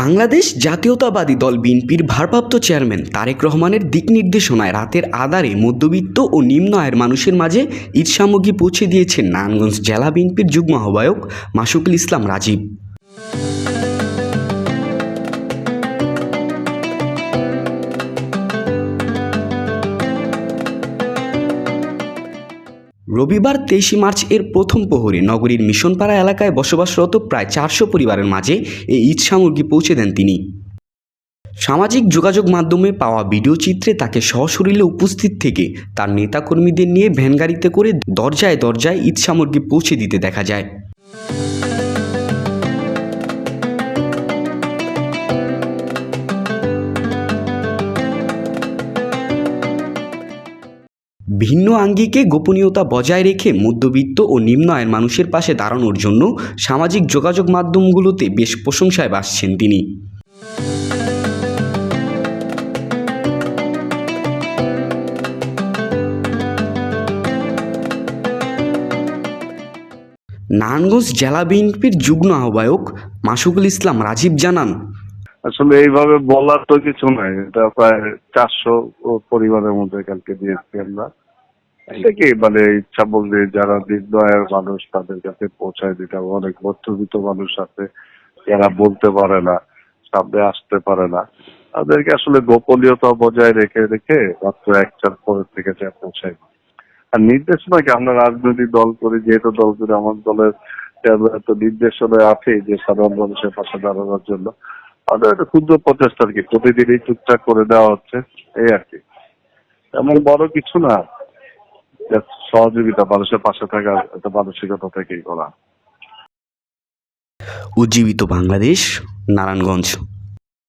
বাংলাদেশ জাতীয়তাবাদী দল বিএনপির ভারপ্রাপ্ত চেয়ারম্যান তারেক রহমানের দিক নির্দেশনায় রাতের আঁধারে মধ্যবিত্ত ও নিম্ন আয়ের মানুষের মাঝে ঈদ সামগ্রী পৌঁছে দিয়েছেন নারায়ণগঞ্জ জেলা বিএনপির যুগ্ম আহ্বায়ক মাসুকুল ইসলাম রাজীব। রবিবার 23 মার্চ এর প্রথম প্রহরে নগরীর মিশনপাড়া এলাকায় বসবাসরত প্রায় 400 পরিবারের মাঝে এই ঈদ সামগ্রী পৌঁছে দেন তিনি। সামাজিক যোগাযোগ মাধ্যমে পাওয়া ভিডিও চিত্রে তাকে সশরীরে উপস্থিত থেকে তার নেতাকর্মীদের নিয়ে ভ্যানগাড়িতে করে দরজায় দরজায় ঈদ সামগ্রী পৌঁছে দিতে দেখা যায়। ভিন্ন আঙ্গিকে গোপনীয়তা বজায় রেখে মধ্যবিত্ত ও নিম্ন আয়ের মানুষের পাশে দাঁড়ানোর জন্য সামাজিক যোগাযোগ মাধ্যমগুলোতে বেশ প্রশংসায় ভাসছেন তিনি। নারায়ণগঞ্জ জেলা বিএনপির যুগ্ম আহ্বায়ক মাসুকুল ইসলাম রাজীব জানান, আসলে এইভাবে বলার তো কিছু নাই, এটা প্রায় 400 পরিবারের মধ্যে কালকে দিয়েছি আমরা। এটা কি মানে ইচ্ছা বললে যারা নিম্ন আয়ের মানুষ তাদের কাছে পৌঁছায় দিতে হবে। অনেক মধ্যবিত্ত মানুষ আছে যারা বলতে পারে না, সামনে আসতে পারে না, তাদেরকে আসলে গোপনীয়তা বজায় রেখে রেখে মাত্র একটার পরের থেকে যা পৌঁছায়। আর নির্দেশনাকে আমরা রাজনৈতিক দল করি, যেহেতু দল করি আমার দলের তো নির্দেশনায় আছে যে সাধারণ মানুষের পাশে দাঁড়ানোর জন্য আমাদের একটা ক্ষুদ্র প্রচেষ্টা আর কি, প্রতিদিনই টুকটাক করে দেওয়া হচ্ছে, এই আর কি। এমন বড় কিছু না, সহযোগিতা, মানুষের পাশে থাকার একটা মানসিকতা থেকেই করা। উজ্জীবিত বাংলাদেশ, নারায়ণগঞ্জ।